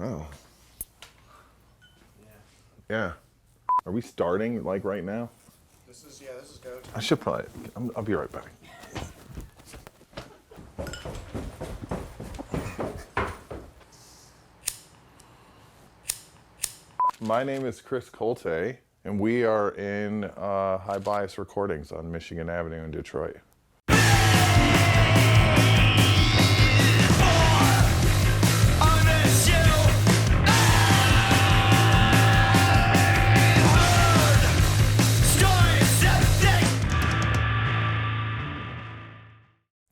Oh. Yeah. Are we starting like right now? This is go. I should probably, I'll be right back. My name is Chris Koltay, and we are in High Bias Recordings on Michigan Avenue in Detroit.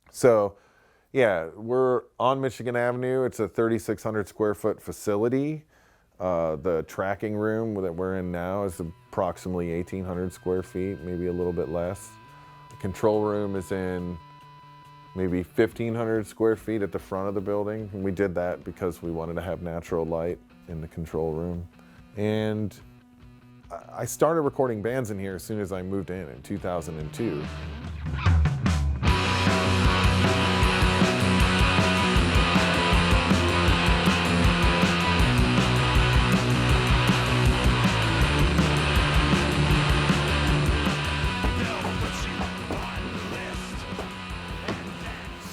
So, yeah, we're on Michigan Avenue. It's a 3,600 square foot facility. The tracking room that we're in now is approximately 1,800 square feet, maybe a little bit less. The control room is in maybe 1,500 square feet at the front of the building. And we did that because we wanted to have natural light in the control room. And I started recording bands in here as soon as I moved in 2002.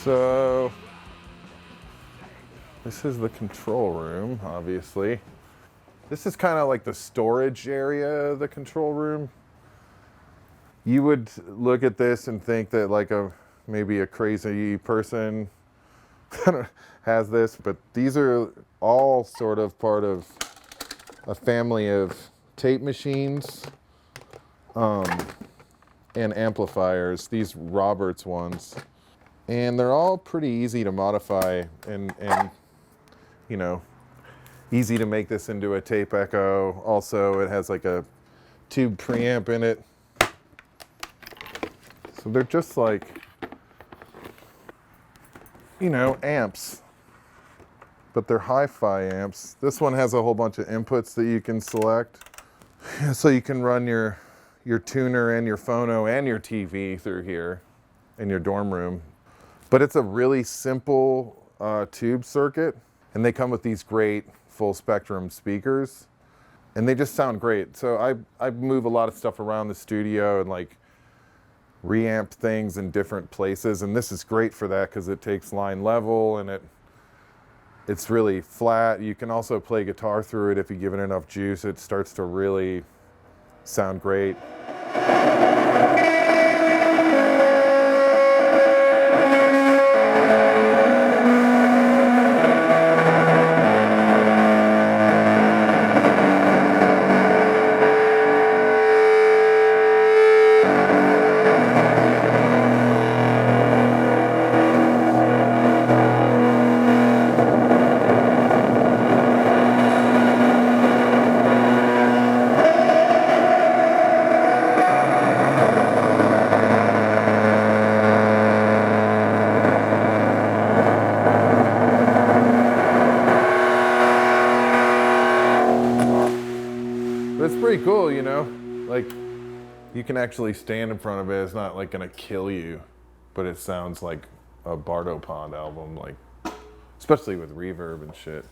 So, this is the control room, obviously. This is kind of like the storage area of the control room. You would look at this and think that like maybe a crazy person has this, but these are all sort of part of a family of tape machines and amplifiers, these Roberts ones. And they're all pretty easy to modify and you know, easy to make this into a tape echo. Also, it has like a tube preamp in it. So they're just like, you know, amps, but they're hi-fi amps. This one has a whole bunch of inputs that you can select. So you can run your tuner and your phono and your TV through here in your dorm room. But it's a really simple tube circuit, and they come with these great full spectrum speakers, and they just sound great. So I move a lot of stuff around the studio and like reamp things in different places, and this is great for that because it takes line level and it's really flat. You can also play guitar through it if you give it enough juice. It starts to really sound great. It's pretty cool, you know, like you can actually stand in front of it. It's not like gonna kill you, but it sounds like a Bardo Pond album, like especially with reverb and shit.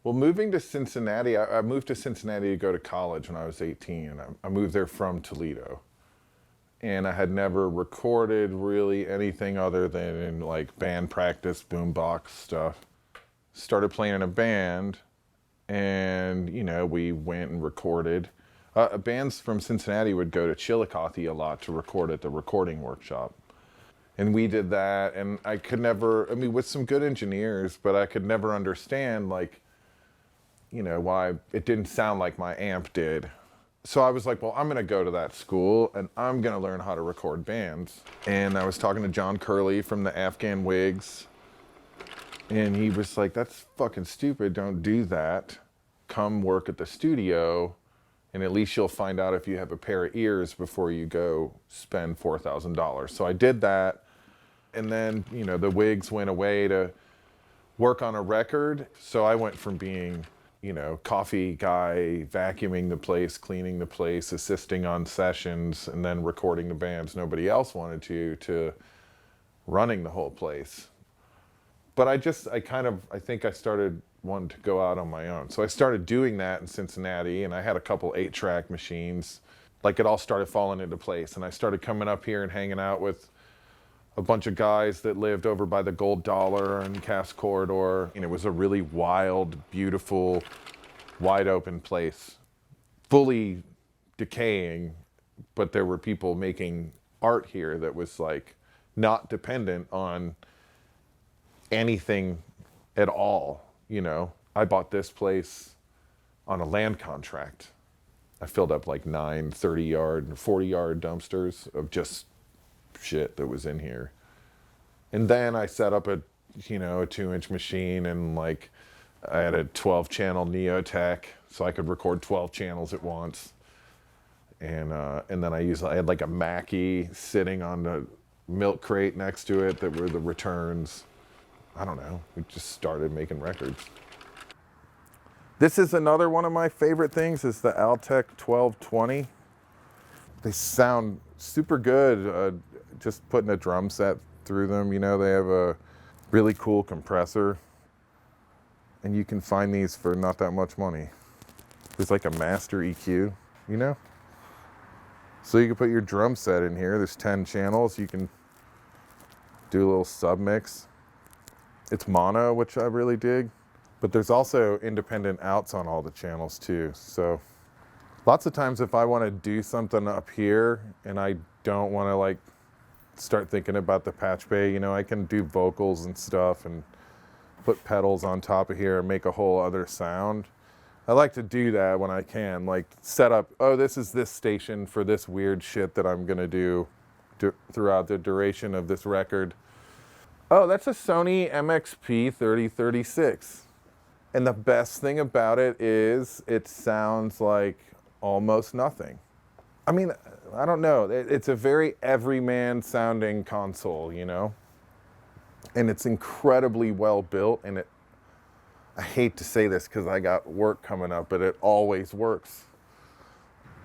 Well, moving to Cincinnati, I moved to Cincinnati to go to college when I was 18, and I moved there from Toledo. And I had never recorded really anything other than in like band practice, boombox stuff. Started playing in a band, and you know, we went and recorded. Bands from Cincinnati would go to Chillicothe a lot to record at the recording workshop. And we did that, and I could never, I mean, with some good engineers, but I could never understand, like, you know, why it didn't sound like my amp did. So I was like, well, I'm gonna go to that school, and I'm gonna learn how to record bands. And I was talking to John Curley from the Afghan Wigs, and he was like, that's fucking stupid, don't do that. Come work at the studio, and at least you'll find out if you have a pair of ears before you go spend $4,000. So I did that, and then, you know, the Wigs went away to work on a record. So I went from being, you know, coffee guy, vacuuming the place, cleaning the place, assisting on sessions, and then recording the bands nobody else wanted to running the whole place. But I think I started wanting to go out on my own. So I started doing that in Cincinnati, and I had a couple 8-track machines. Like it all started falling into place, and I started coming up here and hanging out with a bunch of guys that lived over by the Gold Dollar and Cass Corridor. And it was a really wild, beautiful, wide open place, fully decaying, but there were people making art here that was like not dependent on anything at all, you know. I bought this place on a land contract. I filled up like 9 30-yard and 40-yard dumpsters of just shit that was in here. And then I set up a 2-inch machine, and like I had a 12-channel Neotech so I could record 12 channels at once. And then I had like a Mackie sitting on the milk crate next to it that were the returns. I don't know. We just started making records. This is another one of my favorite things, is the Altec 1220. They sound super good. Just putting a drum set through them, you know, they have a really cool compressor. And you can find these for not that much money. There's like a master EQ, you know? So you can put your drum set in here. There's 10 channels. You can do a little sub mix. It's mono, which I really dig. But there's also independent outs on all the channels too. So lots of times if I want to do something up here and I don't want to like start thinking about the patch bay, you know, I can do vocals and stuff and put pedals on top of here and make a whole other sound. I like to do that when I can, like set up, oh, this is this station for this weird shit that I'm gonna do throughout the duration of this record. Oh, that's a Sony MXP 3036. And the best thing about it is it sounds like almost nothing. I mean, I don't know. It's a very everyman sounding console, you know? And it's incredibly well built, and I hate to say this because I got work coming up, but it always works.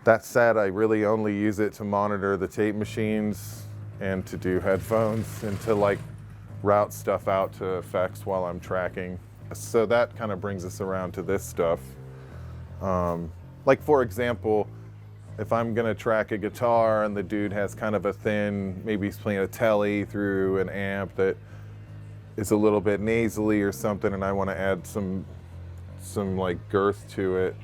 That said, I really only use it to monitor the tape machines and to do headphones and to like route stuff out to effects while I'm tracking. So that kind of brings us around to this stuff. Like for example, if I'm gonna track a guitar and the dude has kind of a thin, maybe he's playing a telly through an amp that is a little bit nasally or something, and I want to add some like girth to it,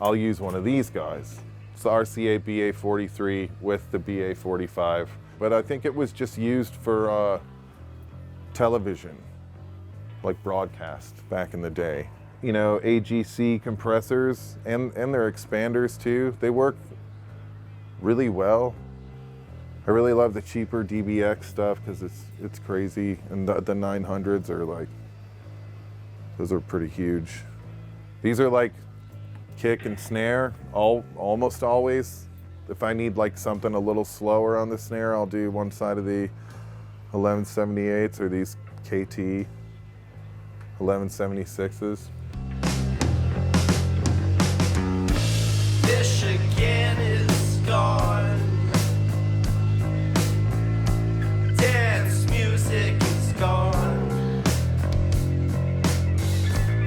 I'll use one of these guys. It's the RCA BA43 with the BA45, but I think it was just used for television, like broadcast back in the day. You know, AGC compressors and their expanders too, they work really well. I really love the cheaper DBX stuff because it's crazy, and the 900s are like, those are pretty huge. These are like kick and snare, almost always. If I need like something a little slower on the snare, I'll do one side of the 1178s or these KT 1176s. Michigan is gone. Dance music is gone.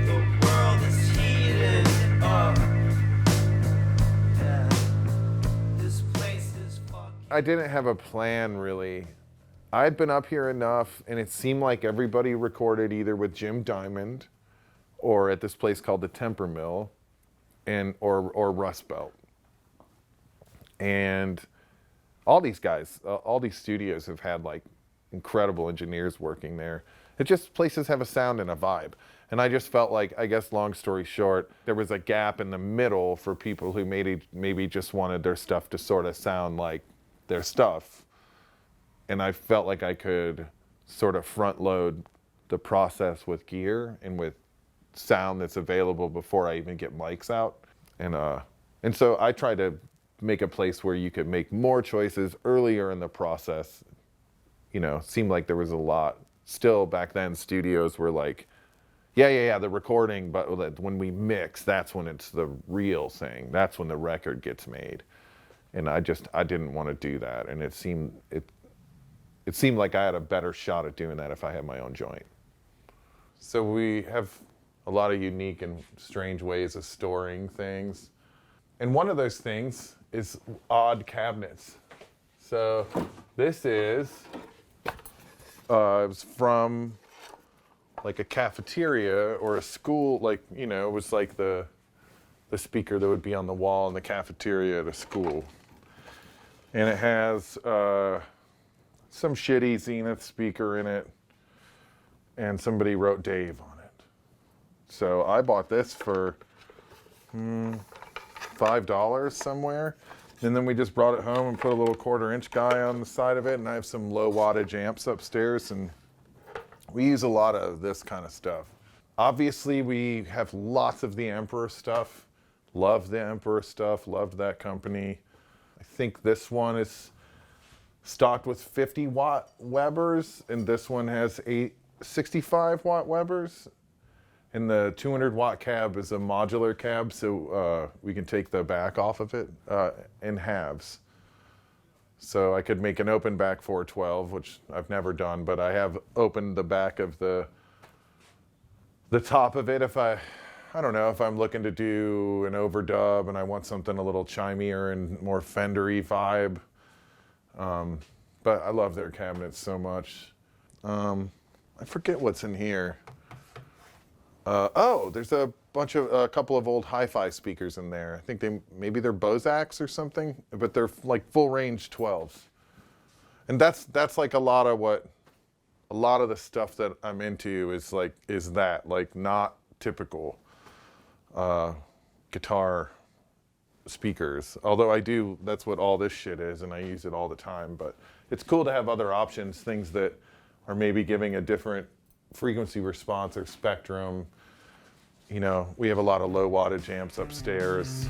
The world is heating up. Yeah. This place is fucking. I didn't have a plan really. I'd been up here enough, and it seemed like everybody recorded either with Jim Diamond or at this place called the Temper Mill or Rust Belt. And all these guys, all these studios have had like incredible engineers working there. It just, places have a sound and a vibe. And I just felt like, I guess long story short, there was a gap in the middle for people who maybe just wanted their stuff to sort of sound like their stuff. And I felt like I could sort of front load the process with gear and with sound that's available before I even get mics out. And so I tried to make a place where you could make more choices earlier in the process. You know, seemed like there was a lot. Still back then, studios were like, yeah, the recording, but when we mix, that's when it's the real thing. That's when the record gets made. And I didn't want to do that. And it seemed like I had a better shot at doing that if I had my own joint. So we have a lot of unique and strange ways of storing things. And one of those things is odd cabinets. So this is, it was from like a cafeteria or a school, like, you know, it was like the speaker that would be on the wall in the cafeteria at a school. And it has some shitty Zenith speaker in it, and somebody wrote Dave on it. So I bought this for $5 somewhere. And then we just brought it home and put a little 1/4-inch guy on the side of it. And I have some low wattage amps upstairs, and we use a lot of this kind of stuff. Obviously, we have lots of the Emperor stuff. Love the Emperor stuff, loved that company. I think this one is stocked with 50-watt Webers, and this one has 65-watt Webers. And the 200-watt cab is a modular cab, so we can take the back off of it in halves. So I could make an open back 412, which I've never done, but I have opened the back of the top of it if I don't know, if I'm looking to do an overdub and I want something a little chimier and more Fender-y vibe. But I love their cabinets so much. I forget what's in here. There's a couple of old hi-fi speakers in there. I think maybe they're Bozaks or something, but they're like full range 12s. And that's like a lot of the stuff that I'm into is that like not typical guitar speakers. Although that's what all this shit is, and I use it all the time. But it's cool to have other options, things that are maybe giving a different frequency response or spectrum. You know, we have a lot of low wattage amps upstairs.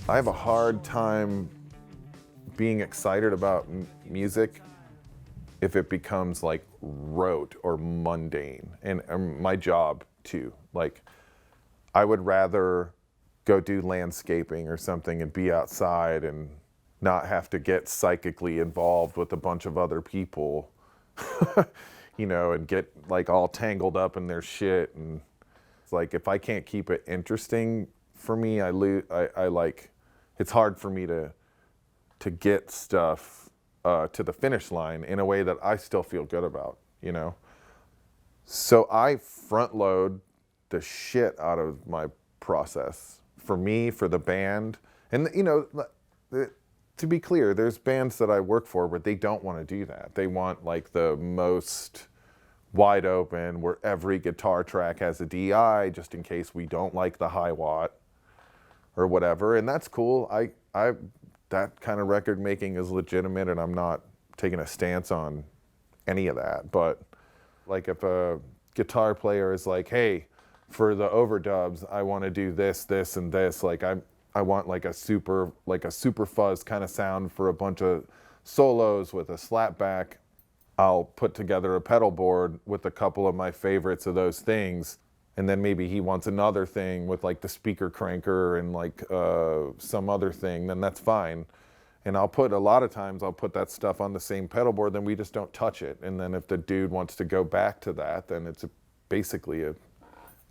I have a hard time being excited about music if it becomes like rote or mundane, and my job too. Like, I would rather go do landscaping or something and be outside and not have to get psychically involved with a bunch of other people, you know, and get like all tangled up in their shit. And it's like, if I can't keep it interesting for me, I like, it's hard for me to get stuff to the finish line in a way that I still feel good about, you know? So I front load the shit out of my process. For me, for the band. And, you know, to be clear, there's bands that I work for where they don't want to do that. They want like the most wide open, where every guitar track has a DI, just in case we don't like the high watt or whatever. And that's cool. That kind of record making is legitimate, and I'm not taking a stance on any of that. But like, if a guitar player is like, hey, for the overdubs, I want to do this, this, and this. Like, I want like a super fuzz kind of sound for a bunch of solos with a slapback. I'll put together a pedal board with a couple of my favorites of those things. And then maybe he wants another thing with like the speaker cranker and like some other thing, then that's fine. And a lot of times I'll put that stuff on the same pedal board, then we just don't touch it. And then if the dude wants to go back to that, then it's basically a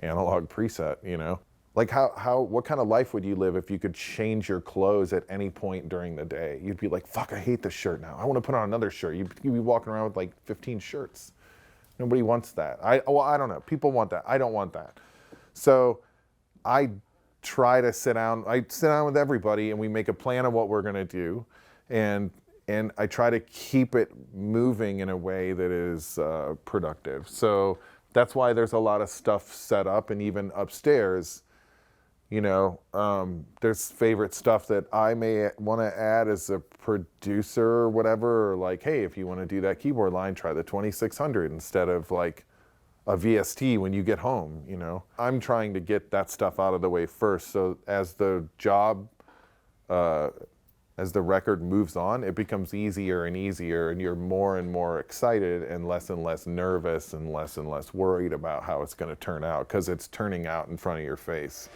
analog preset, you know? Like, what kind of life would you live if you could change your clothes at any point during the day? You'd be like, fuck, I hate this shirt now. I want to put on another shirt. You'd be walking around with like 15 shirts. Nobody wants that. I don't know. People want that. I don't want that. So I try to sit down with everybody, and we make a plan of what we're going to do. And I try to keep it moving in a way that is productive. So that's why there's a lot of stuff set up, and even upstairs, you know, there's favorite stuff that I may want to add as a producer or whatever, or like, hey, if you want to do that keyboard line, try the 2600 instead of like a VST when you get home, you know. I'm trying to get that stuff out of the way first, so as the job, as the record moves on, it becomes easier and easier, and you're more and more excited and less nervous and less worried about how it's going to turn out, because it's turning out in front of your face.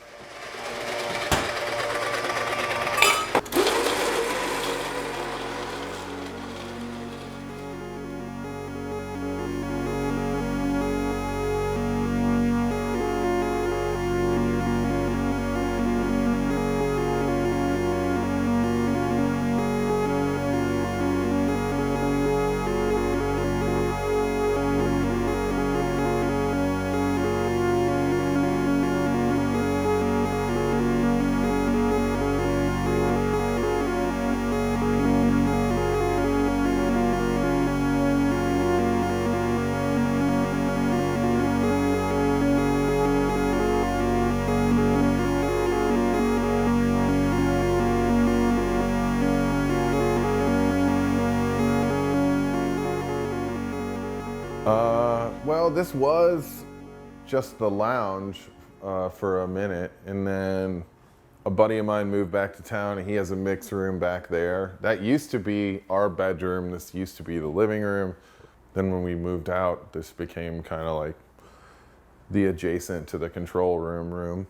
Well, this was just the lounge for a minute, and then a buddy of mine moved back to town, and he has a mix room back there. That used to be our bedroom. This used to be the living room. Then when we moved out, this became kind of like the adjacent to the control room.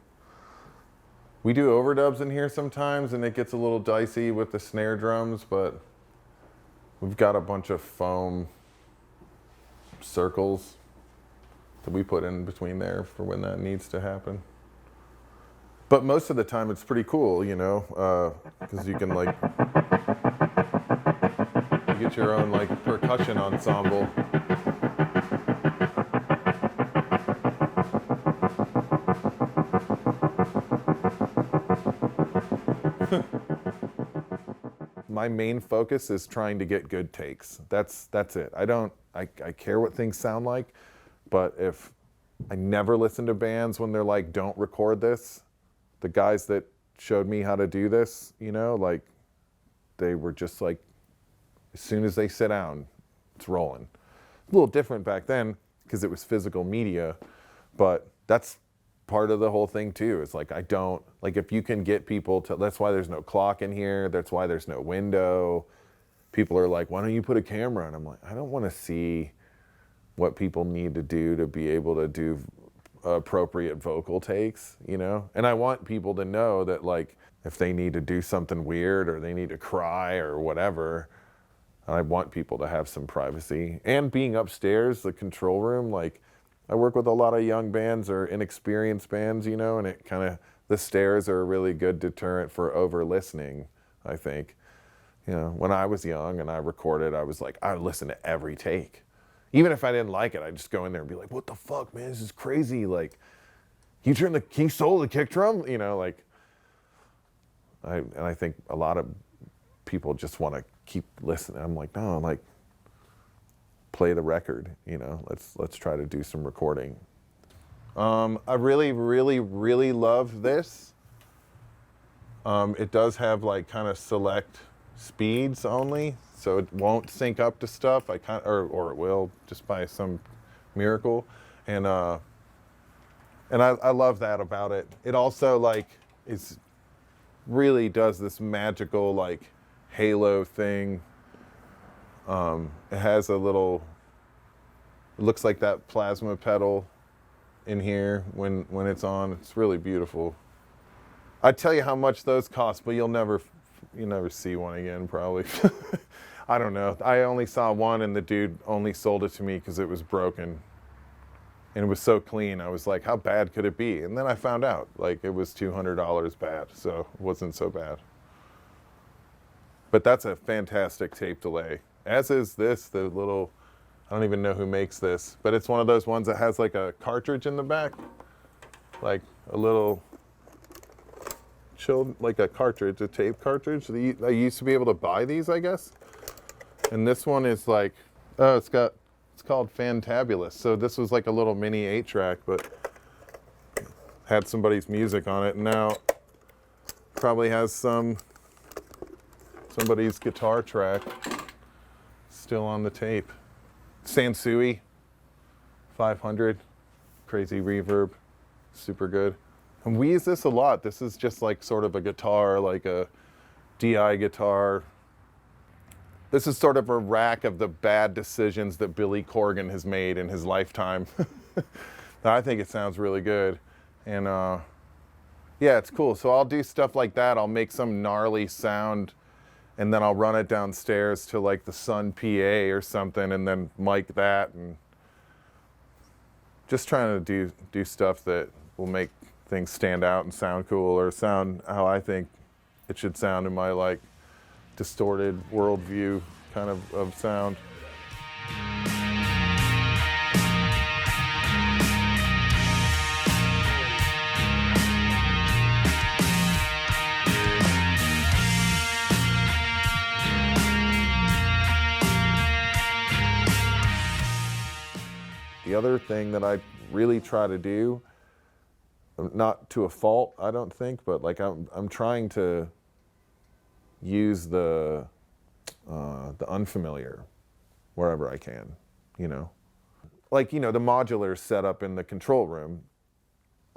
We do overdubs in here sometimes, and it gets a little dicey with the snare drums, but we've got a bunch of foam circles that we put in between there for when that needs to happen. But most of the time it's pretty cool, you know, because you can like, you get your own like percussion ensemble. My main focus is trying to get good takes. That's it. I care what things sound like, but if I never listen to bands when they're like, don't record this. The guys that showed me how to do this, you know, like they were just like, as soon as they sit down, it's rolling. A little different back then because it was physical media, but that's part of the whole thing too. It's like, I don't, like if you can get people to, that's why there's no clock in here. That's why there's no window. People are like, why don't you put a camera? And I'm like, I don't want to see what people need to do to be able to do appropriate vocal takes, you know? And I want people to know that like, if they need to do something weird or they need to cry or whatever, I want people to have some privacy. And being upstairs, the control room, like I work with a lot of young bands or inexperienced bands, you know, and it kind of, the stairs are a really good deterrent for over listening, I think. You know, when I was young and I recorded, I was like, I would listen to every take. Even if I didn't like it, I'd just go in there and be like, what the fuck, man, this is crazy. Like, can you solo the kick drum? You know, like, I think a lot of people just want to keep listening. I'm like, no, like, play the record, you know, let's try to do some recording. I really, really, really love this. It does have like kind of select speeds only, so it won't sync up to stuff. Or it will just by some miracle, and I love that about it. It also like really does this magical like halo thing. It has a little, it looks like that plasma pedal in here when it's on. It's really beautiful. I'd tell you how much those cost, but you'll never see one again probably. I don't know. I only saw one and the dude only sold it to me because it was broken. And it was so clean. I was like, how bad could it be? And then I found out like it was $200 bad, so it wasn't so bad. But that's a fantastic tape delay. As is this, the little, I don't even know who makes this, but it's one of those ones that has like a cartridge in the back, like a little chilled, like a cartridge, a tape cartridge. I used to be able to buy these, I guess. And this one is like, oh, it's called Fantabulous. So this was like a little mini 8-track, but had somebody's music on it. And now probably has somebody's guitar track still on the tape. Sansui 500, crazy reverb, super good. And we use this a lot. This is just like sort of a guitar, like a DI guitar. This is sort of a rack of the bad decisions that Billy Corgan has made in his lifetime. I think it sounds really good. And yeah, it's cool. So I'll do stuff like that. I'll make some gnarly sound and then I'll run it downstairs to like the Sun PA or something and then mic that, and just trying to do stuff that will make things stand out and sound cool or sound how I think it should sound in my like distorted worldview kind of sound. The other thing that I really try to do, not to a fault, I don't think, but like I'm trying to use the unfamiliar wherever I can, you know. like, the modular set up in the control room.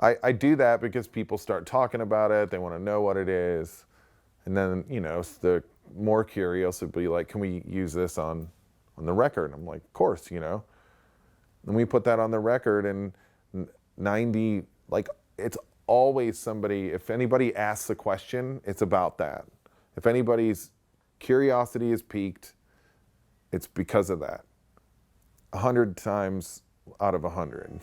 I do that because people start talking about it. They want to know what it is. And then, the more curious would be like, can we use this on the record? And I'm like, of course, And we put that on the record, and 90, like, it's always somebody, if anybody asks a question, it's about that. If anybody's curiosity is piqued, it's because of that. 100 times out of 100.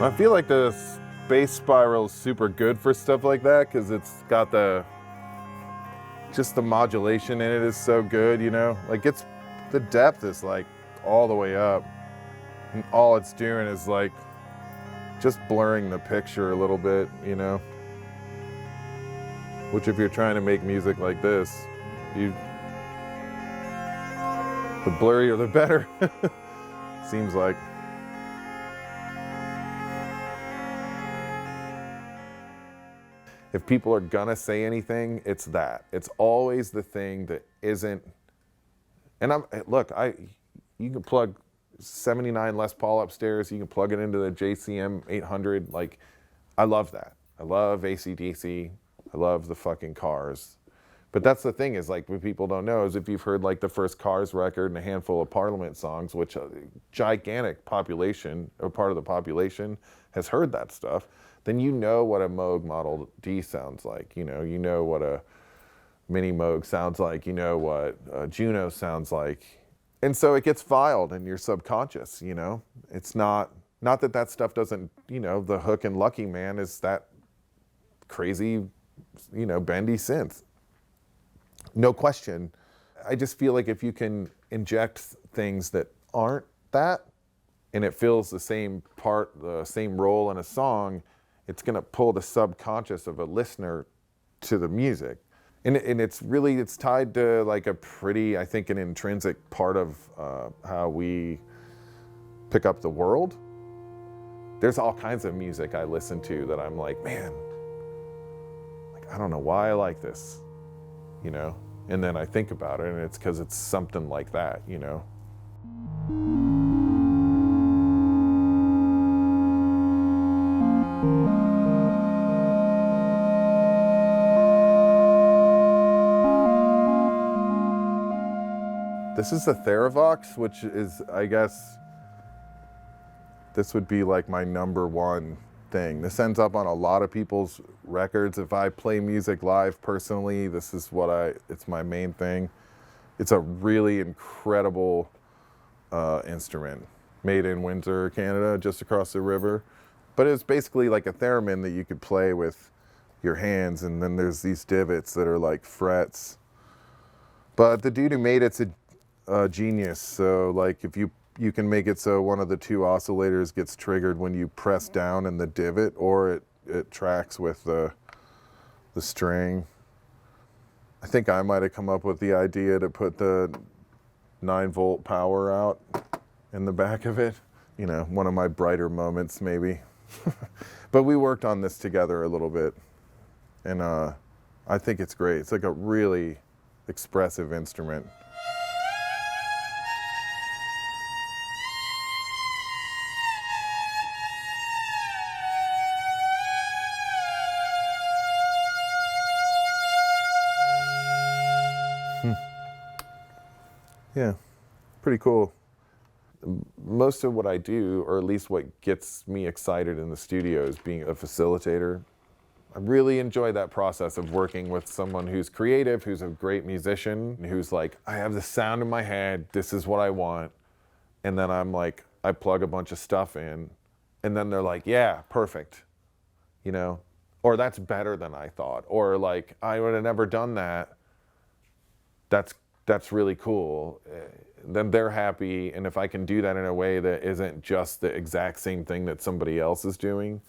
I feel like the bass spiral is super good for stuff like that because it's got just the modulation in it is so good, Like the depth is like all the way up, and all it's doing is like just blurring the picture a little bit, Which if you're trying to make music like this, the blurrier the better, seems like. If people are gonna say anything, it's that. It's always the thing that isn't. And you can plug 79 Les Paul upstairs. You can plug it into the JCM 800. Like, I love that. I love AC/DC. I love the fucking Cars. But that's the thing is, like, what people don't know is if you've heard like the first Cars record and a handful of Parliament songs, which a gigantic population, or part of the population, has heard that stuff, then you know what a Moog Model D sounds like. You know what a Mini Moog sounds like. You know what a Juno sounds like. And so it gets filed in your subconscious, It's not that stuff doesn't, the Hook and Lucky Man is that crazy, bendy synth. No question. I just feel like if you can inject things that aren't that, and it fills the same role in a song, it's going to pull the subconscious of a listener to the music. And it's tied to like a pretty, I think, an intrinsic part of how we pick up the world. There's all kinds of music I listen to that I'm like, man, like, I don't know why I like this, And then I think about it, and it's because it's something like that, This is the Theravox, which is, I guess, this would be like my number one thing. This ends up on a lot of people's records. If I play music live personally, this is it's my main thing. It's a really incredible instrument, made in Windsor, Canada, just across the river. But it's basically like a theremin that you could play with your hands, and then there's these divots that are like frets. But the dude who made it's a genius. So like if you can make it so one of the two oscillators gets triggered when you press down in the divot, or it tracks with the string. I think I might have come up with the idea to put the 9-volt power out in the back of it. One of my brighter moments maybe. But we worked on this together a little bit, and I think it's great. It's like a really expressive instrument. Yeah, pretty cool. Most of what I do, or at least what gets me excited in the studio, is being a facilitator. I really enjoy that process of working with someone who's creative, who's a great musician, who's like, I have the sound in my head, this is what I want. And then I'm like, I plug a bunch of stuff in, and then they're like, yeah, perfect. Or that's better than I thought. Or like, I would have never done that. That's that's really cool. Then they're happy, and if I can do that in a way that isn't just the exact same thing that somebody else is doing,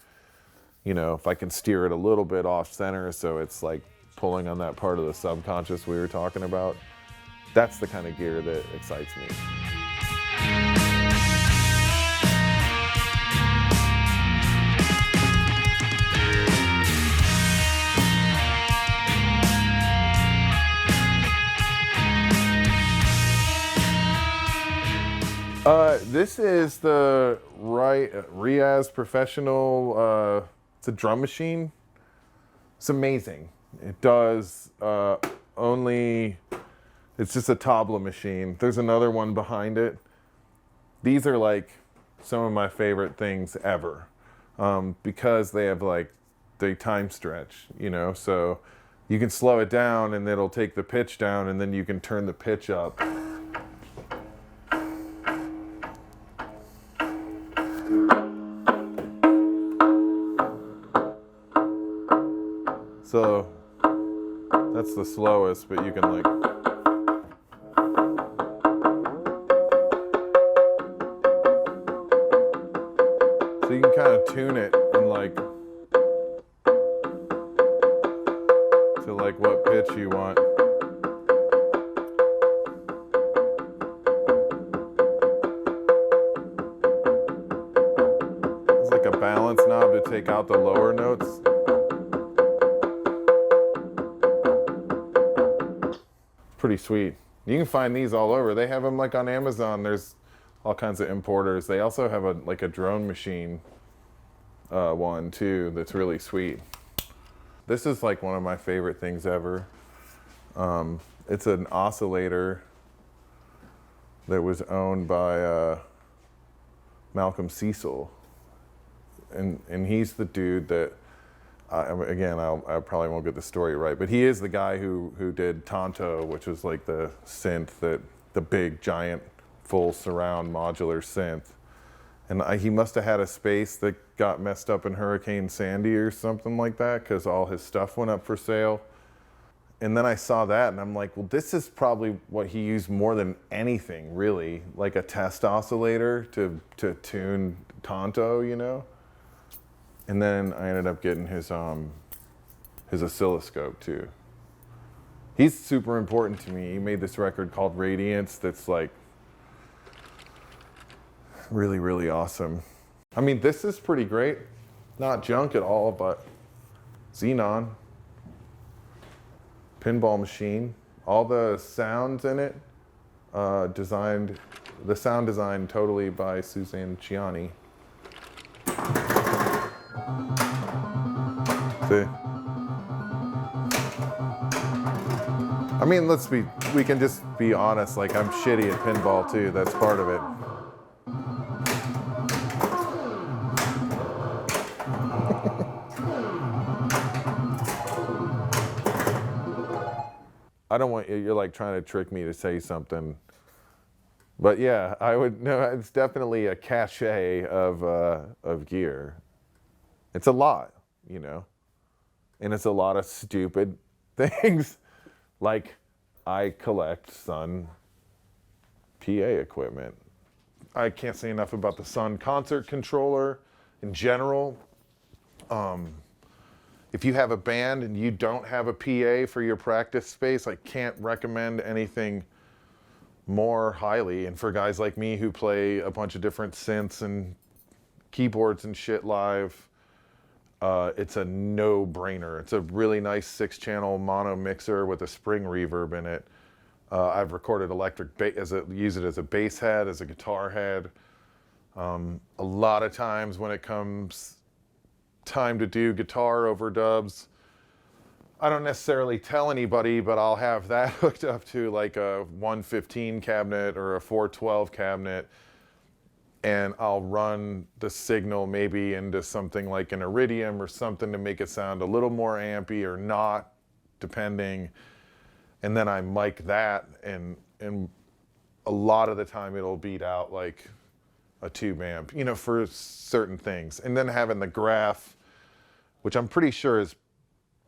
you know, if I can steer it a little bit off center so it's like pulling on that part of the subconscious we were talking about, that's the kind of gear that excites me. This is the Riaz Professional, it's a drum machine. It's amazing. It does only, it's just a tabla machine. There's another one behind it. These are like some of my favorite things ever because they have like, they time stretch, you know, so you can slow it down and it'll take the pitch down and then you can turn the pitch up. So that's the slowest, but you can like, so you can kind of tune it and like, to like what pitch you want. It's like a balance knob to take out the lower notes. Pretty sweet. You can find these all over. They have them like on Amazon. There's all kinds of importers. They also have a drone machine one too that's really sweet. This is like one of my favorite things ever. It's an oscillator that was owned by Malcolm Cecil, and he's the dude that I probably won't get the story right, but he is the guy who did Tonto, which was like the synth, the big giant full surround modular synth. And he must have had a space that got messed up in Hurricane Sandy or something like that, because all his stuff went up for sale. And then I saw that and I'm like, well, this is probably what he used more than anything, really, like a test oscillator to tune Tonto, you know? And then I ended up getting his oscilloscope too. He's super important to me. He made this record called Radiance that's like really, really awesome. I mean, this is pretty great. Not junk at all, but Xenon. Pinball machine. All the sounds in it, the sound design totally by Suzanne Ciani. See? I mean, we can just be honest, like I'm shitty at pinball too, that's part of it. I don't want you're like trying to trick me to say something. But yeah, it's definitely a cachet of gear. It's a lot, you know? And it's a lot of stupid things. Like, I collect Sun PA equipment. I can't say enough about the Sun concert controller in general. If you have a band and you don't have a PA for your practice space, I can't recommend anything more highly. And for guys like me who play a bunch of different synths and keyboards and shit live, it's a no-brainer. It's a really nice 6-channel mono mixer with a spring reverb in it. I've recorded electric bass, use it as a bass head, as a guitar head. A lot of times when it comes time to do guitar overdubs, I don't necessarily tell anybody, but I'll have that hooked up to like a 115 cabinet or a 412 cabinet, and I'll run the signal maybe into something like an Iridium or something to make it sound a little more ampy or not, depending. And then I mic that, and a lot of the time it'll beat out like a tube amp, you know, for certain things. And then having the graph, which I'm pretty sure is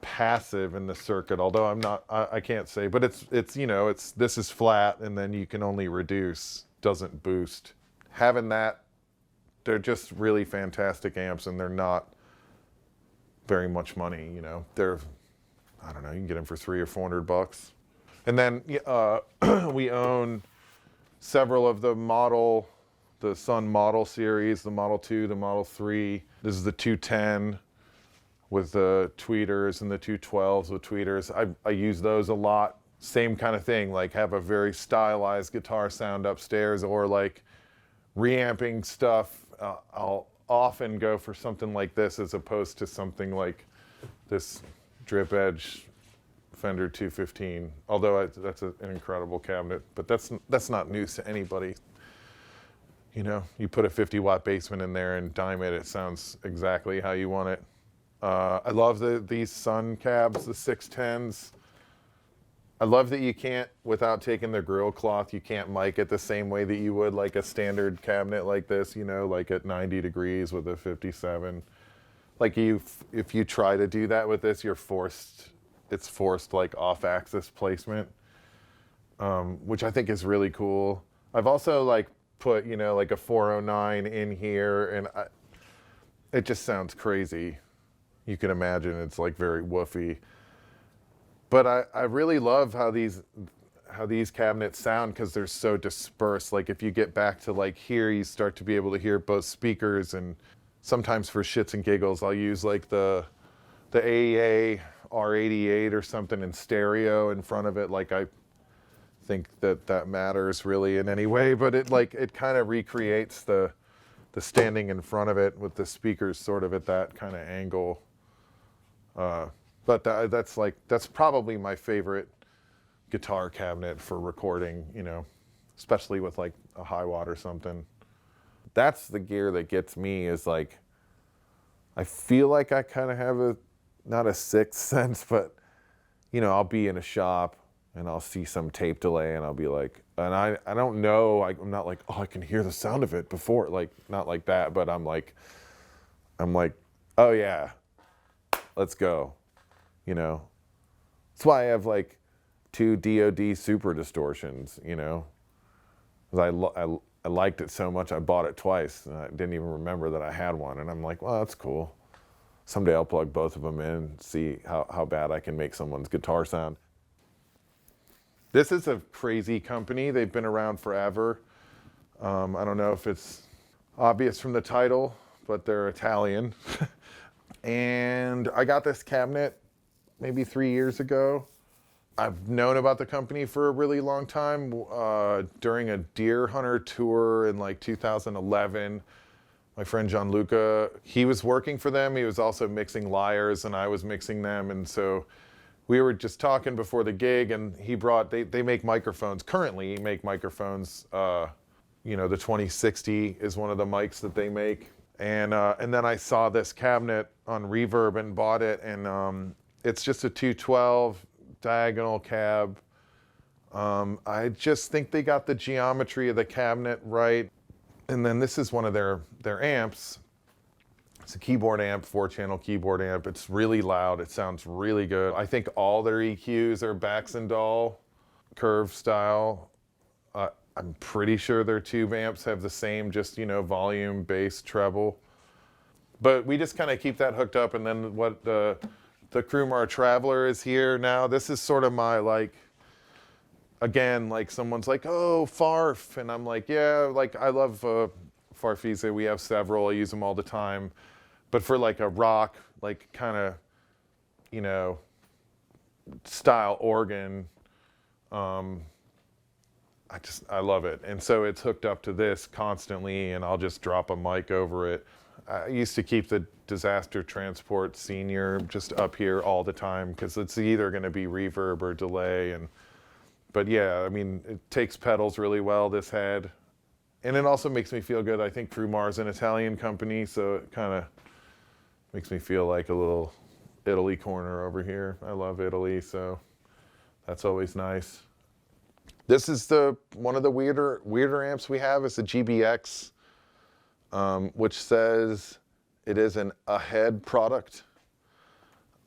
passive in the circuit, although I can't say, but it's you know, this is flat and then you can only reduce, doesn't boost. Having that, they're just really fantastic amps, and they're not very much money, you know. They're, I don't know, you can get them for $300 or $400. And then we own several of the Sun model series, the Model 2, the Model 3. This is the 210 with the tweeters and the 212s with tweeters. I use those a lot. Same kind of thing, like have a very stylized guitar sound upstairs, or like reamping stuff. I'll often go for something like this as opposed to something like this drip edge Fender 215. Although that's an incredible cabinet, but that's not news to anybody. You know, you put a 50-watt basement in there and dime it, it sounds exactly how you want it. I love these Sun cabs, the 610s. I love that you can't, without taking the grill cloth, you can't mic it the same way that you would like a standard cabinet like this, you know, like at 90 degrees with a 57. Like if you try to do that with this, it's forced like off-axis placement, which I think is really cool. I've also like put, you know, like a 409 in here, and it just sounds crazy. You can imagine it's like very woofy. But I really love how these cabinets sound, because they're so dispersed. Like if you get back to like here, you start to be able to hear both speakers, and sometimes for shits and giggles, I'll use like the AEA R88 or something in stereo in front of it. Like I think that matters really in any way, but it kind of recreates the standing in front of it with the speakers sort of at that kind of angle. But that's probably my favorite guitar cabinet for recording, you know, especially with like a high watt or something. That's the gear that gets me, is like, I feel like I kind of have not a sixth sense, but, you know, I'll be in a shop and I'll see some tape delay and I'll be like, and I don't know, I'm not like, oh, I can hear the sound of it before, like, not like that, but I'm like, oh yeah, let's go. You know, that's why I have like 2 DoD Super Distortions, you know, because I liked it so much I bought it twice, and I didn't even remember that I had one, and I'm like, well, that's cool. Someday I'll plug both of them in and see how bad I can make someone's guitar sound. This is a crazy company. They've been around forever. I don't know if it's obvious from the title, but they're Italian. And I got this cabinet maybe 3 years ago. I've known about the company for a really long time. During a deer hunter tour in like 2011, my friend Gianluca, he was working for them. He was also mixing lyres, and I was mixing them. And so we were just talking before the gig, and he brought, they make microphones. Currently make microphones. You know, the 2060 is one of the mics that they make. And then I saw this cabinet on Reverb and bought it, and it's just a 212 diagonal cab. I just think they got the geometry of the cabinet right. And then this is one of their amps. It's a keyboard amp, 4-channel keyboard amp. It's really loud. It sounds really good. I think all their EQs are Baxandall curve style. I'm pretty sure their tube amps have the same, just, you know, volume, bass, treble. But we just kind of keep that hooked up. And then what the Krumar Traveler is here now. This is sort of my, like, again, like someone's like, oh, Farf. And I'm like, yeah, like I love Farfisa. We have several. I use them all the time. But for like a rock, like kind of, you know, style organ, I love it. And so it's hooked up to this constantly, and I'll just drop a mic over it. I used to keep the Disaster Transport Senior just up here all the time, because it's either going to be reverb or delay. But yeah, I mean, it takes pedals really well, this head. And it also makes me feel good. I think Krumar's an Italian company, so it kind of makes me feel like a little Italy corner over here. I love Italy, so that's always nice. This is one of the weirder amps we have. Is the GBX, which says it is an Ahead product.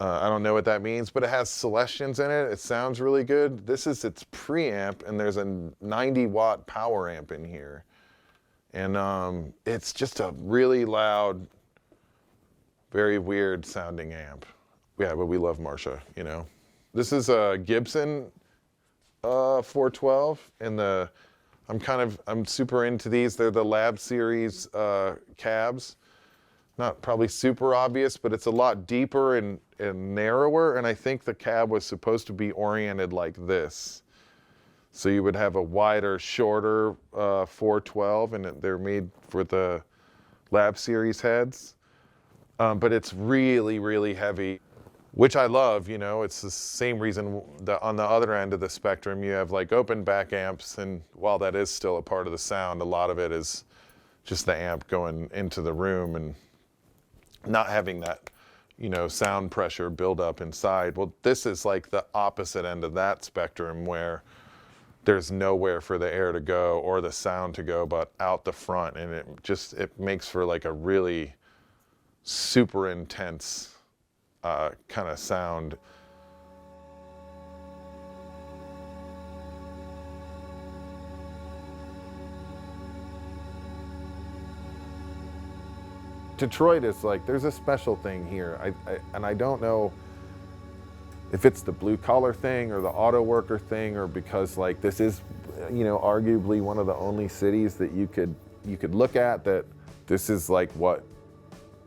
I don't know what that means, but it has Celestians in it. It sounds really good. This is its preamp, and there's a 90-watt power amp in here. And it's just a really loud, very weird sounding amp. Yeah, but we love Marcia, you know. This is a Gibson 412, and I'm super into these. They're the Lab Series cabs. Not probably super obvious, but it's a lot deeper and narrower, and I think the cab was supposed to be oriented like this. So you would have a wider, shorter 412, and they're made for the Lab Series heads. But it's really, really heavy, which I love, you know. It's the same reason that on the other end of the spectrum, you have like open back amps, and while that is still a part of the sound, a lot of it is just the amp going into the room and not having that, you know, sound pressure build up inside. Well, this is like the opposite end of that spectrum, where there's nowhere for the air to go or the sound to go but out the front, and it makes for like a really super intense kind of sound. Detroit is like, there's a special thing here. I don't know if it's the blue collar thing or the auto worker thing, or because like this is, you know, arguably one of the only cities that you could look at that this is like what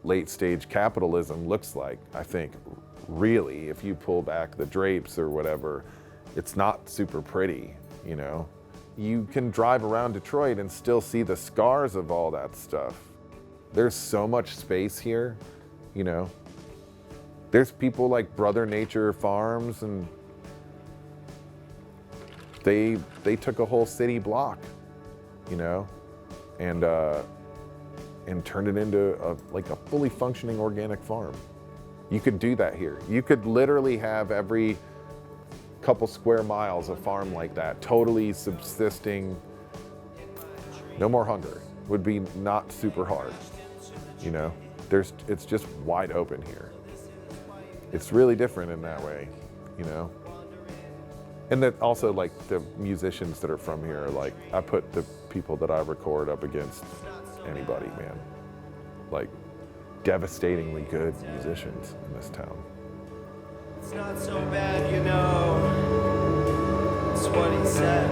late stage capitalism looks like. I think really, if you pull back the drapes or whatever, it's not super pretty, you know. You can drive around Detroit and still see the scars of all that stuff. There's so much space here, you know. There's people like Brother Nature Farms, and they took a whole city block, you know, and turned it into like a fully functioning organic farm. You could do that here. You could literally have every couple square miles a farm like that, totally subsisting, no more hunger. Would be not super hard, you know. It's just wide open here. It's really different in that way, you know. And that also, like, the musicians that are from here, like, I put the people that I record up against anybody, man. Like, devastatingly good musicians in this town. It's not so bad, you know. It's what he said.